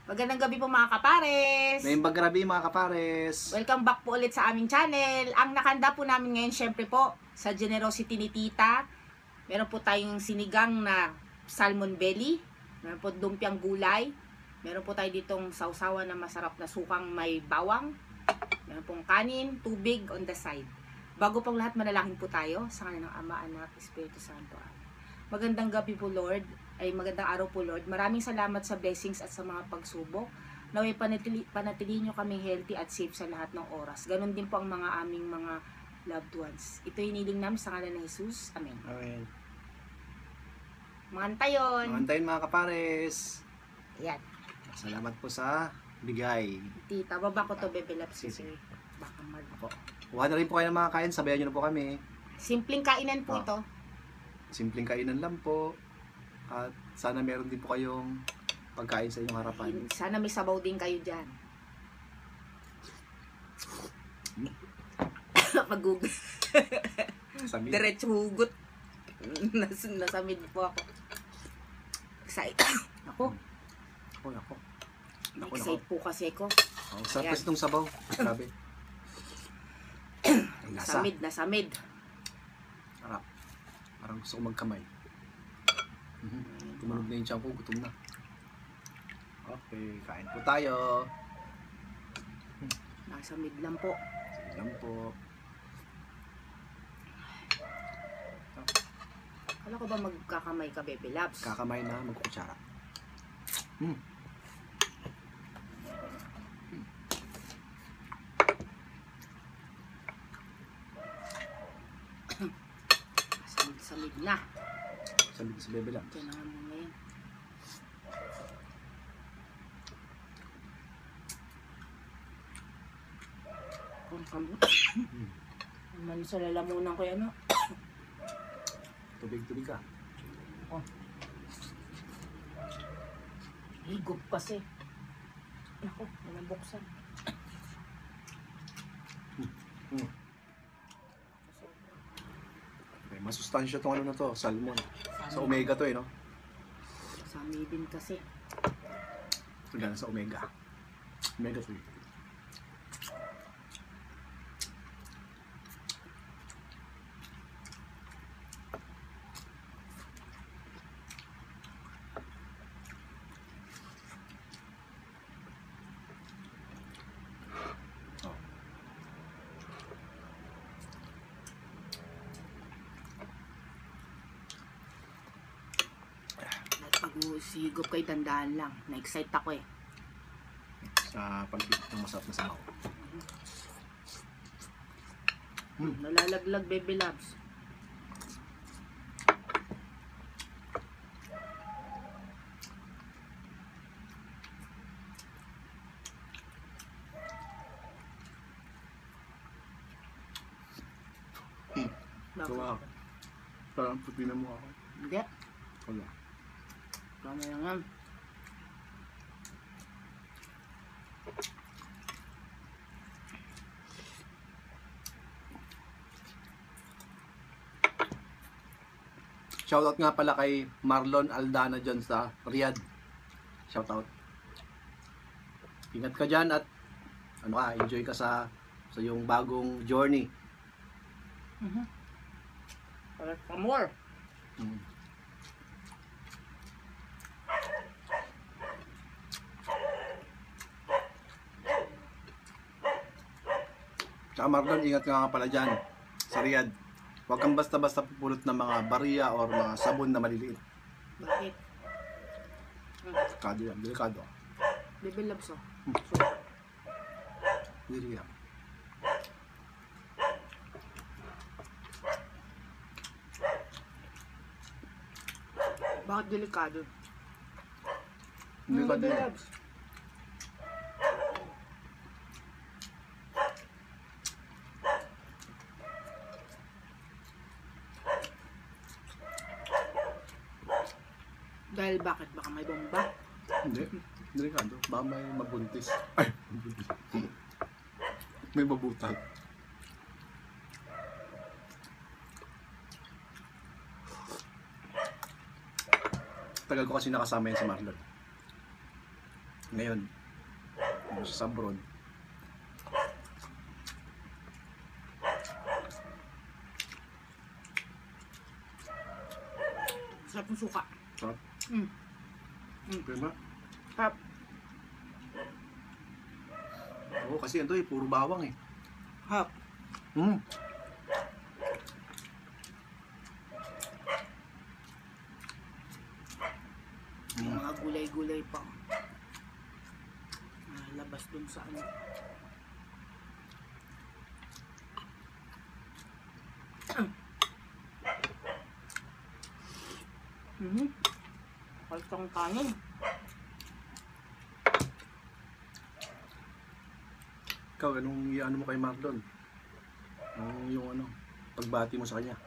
Magandang gabi po mga kapares. May gabi mga kapares. Welcome back po ulit sa aming channel. Ang nakanda po namin ngayon syempre po sa generosity ni Tita. Meron po tayong sinigang na salmon belly. Meron po lumpiang gulay. Meron po tayo ditong sausawan na masarap na sukang may bawang. Meron pong kanin, tubig on the side. Bago pong lahat, manalangin po tayo sa ngalan ng Ama, Anak, Espiritu Santo. Magandang gabi po Lord, magandang araw po Lord. Maraming salamat sa blessings at sa mga pagsubok. Naway panatilihin nyo kaming healthy at safe sa lahat ng oras. Ganon din po ang mga aming mga loved ones. Ito hiniling namin sa ngalan ng Jesus. Amen. Amen. Mantayon. Mantayin mga kapares. Ayan. Salamat po sa bigay. Tita, baba ko to Bebe Laps. Sige. Baka mag... Ako. Kuha na rin po kayo ng mga kain. Sabayan nyo na po kami. Simpleng kainan po ito. Simpleng kainan lang po. At sana meron din po kayong pagkain sa inyong harapan. Sana may sabaw din kayo dyan. Pag-google. Diretso hugot. Nasamid po ako. Excited. Ako. Ako. Excited po kasi ako. Sarap kasi itong sabaw. Grabe. Nasamid. Sarap. Parang gusto ko magkamay. Tumunog na yung tiyan ko. Gutom na. Okay. Kain po tayo. Nasamid lang po. Sige lang po. Kala ko ba magkakamay ka, Bebe Labs? Kakamay na. Magkukutsara. Samid na. Sabi ko sa Bebe lang. Ito na nga mo ngayon. Kung samid. Naman sa lalamunan ko yan, no? Tubig ka. Oh. Higop kasi. Ako, walang buksan. Okay, masustansya itong ano na to, salmon. Sa omega to no? Sa amibin kasi. Ito na sa omega. Omega 3. Sigop kay dandaan lang. Na-excite ako eh. Sa pagbibig ng masarap na sabaw. Nalalaglag Bebe Labs. Wow. Parang puti na mukha ko. Hindi. Wala. Tama na nga. Shoutout nga pala kay Marlon Aldana dyan sa Riyadh. Shoutout. Ingat ka dyan at enjoy ka sa iyong bagong journey. For more. Tsaka Marlon, ingat ka nga pala dyan sa Riyadh. Huwag kang basta-basta pupulot ng mga bariya or mga sabon na maliliit. Bakit? Delikado yan, delikado. Bebe Labs oh. Dili yan. Bakit delikado? Delikado Bebe yan. Labs. Dahil bakit? Baka may bomba? Hindi. Delikado. Baka may mabuntis. Ay, mabuntis. May babutag. Tagal ko kasi nakasama yan si Marlon. Ngayon, sa abroad. Sarap ng suka. Sarap. Mm. Diba? Sarap. Oo, kasi ito eh, puro bawang eh. Sarap. Mm. Yung mga gulay-gulay pa. Labas dun sa ano. Kalsang kanin. Ikaw, anong iano mo kay Marlon? Yung ano, pagbati mo sa kanya.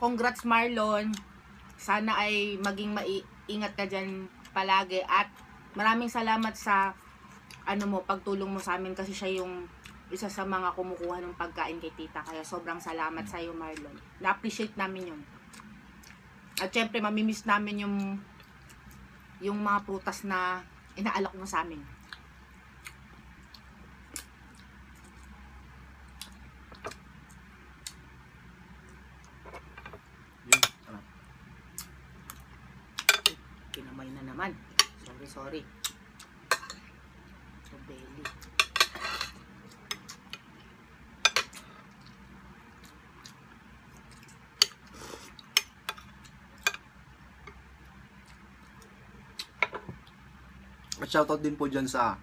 Congrats Marlon. Sana ay maging maingat ka dyan palagi at maraming salamat sa ano mo, pagtulong mo sa amin kasi siya yung isa sa mga kumukuha ng pagkain kay tita. Kaya sobrang salamat sa iyo Marlon. Na-appreciate namin yun. At syempre mamimiss namin yung mga prutas na inaalok mo sa amin. Yun, sarap. Kinamay na naman. Sorry. So belly. At shoutout din po dyan sa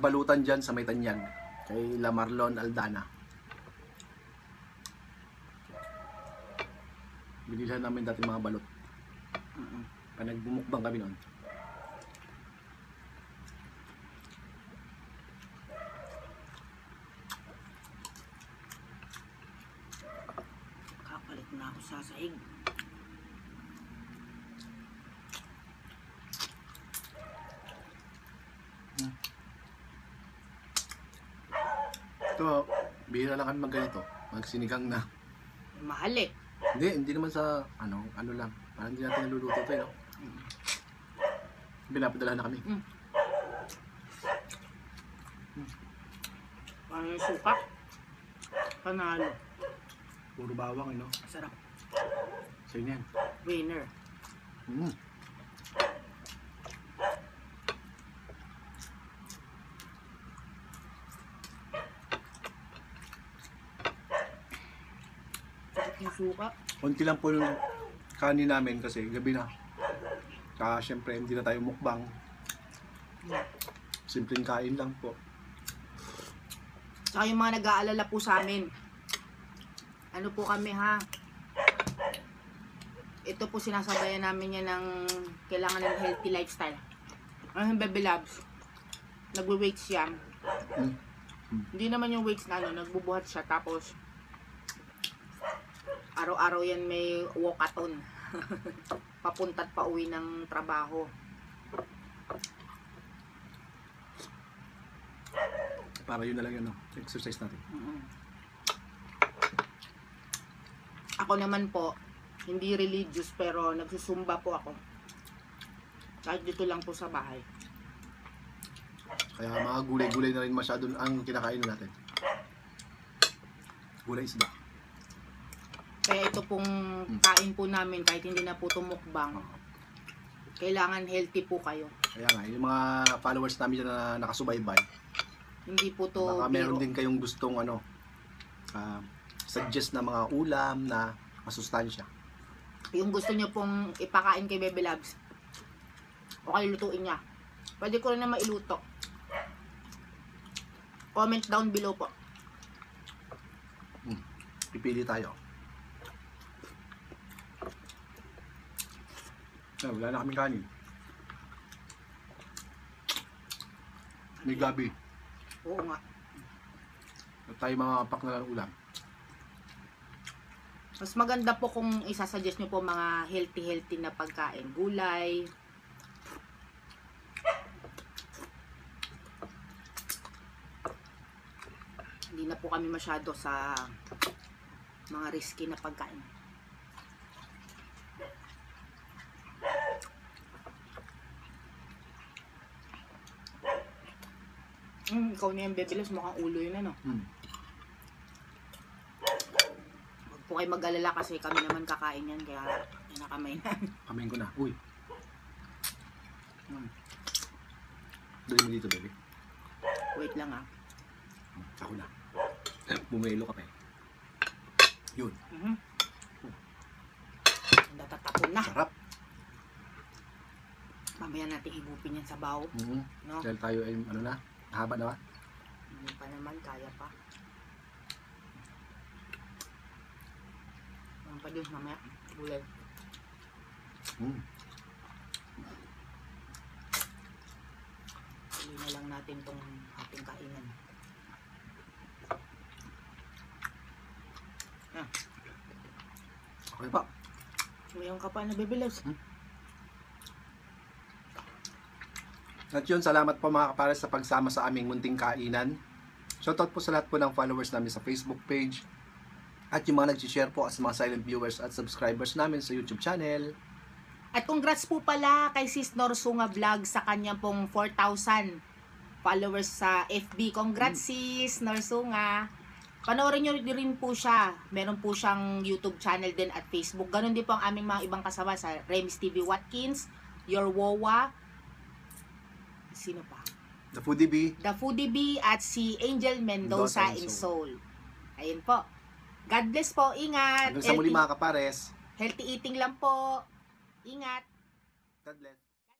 balutan dyan sa may Tanyag kay La Marlon Aldana. Binilhan namin dati mga balot. Nagbumukbang kami noon. Kapalit na ako sa sahig. Ito, bihira lang kami magganito. Magsinigang na. Mahal eh. Hindi naman sa ano lang. Parang hindi natin naluluto ito, no? Pinapadala na kami. Ano yung suka? Panalo. Puro bawang, no? Sarap. Sa'yo yan. Winner. Sarap yung suka. Konti lang po yung kanin namin kasi gabi na. Kaya syempre hindi na tayo mukbang. Simpleng kain lang po. Saka yung mga nag-aalala po sa amin. Ano po kami ha? Ito po sinasabayan namin yan ng kailangan ng healthy lifestyle. Ano yung baby loves? Nagwe-weights yan. Hindi naman yung weights na ano, nagbubuhat siya tapos araw-araw yan may walkathon. Papunta't pauwi ng trabaho. Para yun na lang yun, no? Exercise natin. Ako naman po, hindi religious pero nagsusumba po ako. Kahit dito lang po sa bahay. Kaya mga gulay-gulay na rin masyado ang kinakain natin. Gulay isda. Kaya ito pong kain po namin kahit hindi na po tumukbang. Kailangan healthy po kayo. Kaya nga, yung mga followers namin dyan na nakasubaybay. Hindi po to Baka meron biro. din kayong gustong suggest na mga ulam na masustansya. Yung gusto nyo pong ipakain kay Baby Loves, o kayo lutuin niya. Pwede ko rin na mailuto. Comment down below po. Pipili tayo. Wala na kaming kanin. May gabi. Oo nga. At tayo mga pack na lang ulam. Mas maganda po kung isasuggest nyo po mga healthy na pagkain. Gulay. Hindi na po kami masyado sa mga risky na pagkain. Ikaw na yung bebelos, mukhang ulo yun ano. Huwag po kayo mag-alala kasi kami naman kakain yan, kaya nakamay na. Kamain ko na. Uy. Dali mo dito, baby. Wait lang ah. Ako na. Bumelo ka pa eh. Yun. Natatapon na. Sarap. Mamaya natin higupin yan sa baw. No? Dahil tayo ay, ano na, haba na ba? Hindi pa naman, kaya pa. Ano pa din, mamaya. Gulay. Huli na lang natin tong ating kainan. Okay pa. Ngayon ka pa na bebelos. At yun, salamat po mga kapares sa pagsama sa aming munting kainan. Shoutout po sa lahat po ng followers namin sa Facebook page. At yung mga nag-share po as mga silent viewers at subscribers namin sa YouTube channel. At congrats po pala kay Sis Norsunga Vlog sa kanyang pong 4,000 followers sa FB. Congrats Sis Norsunga. Panoorin nyo rin po siya. Meron po siyang YouTube channel din at Facebook. Ganon din po ang aming mga ibang kasama sa Remis TV Watkins, Your Wowa, sino pa? The Foodie Bee. The Foodie Bee at si Angel Mendoza in Seoul. Ayun po. God bless po. Ingat. Hanggang sa muli mga kapares. Healthy eating lang po. Ingat. God bless.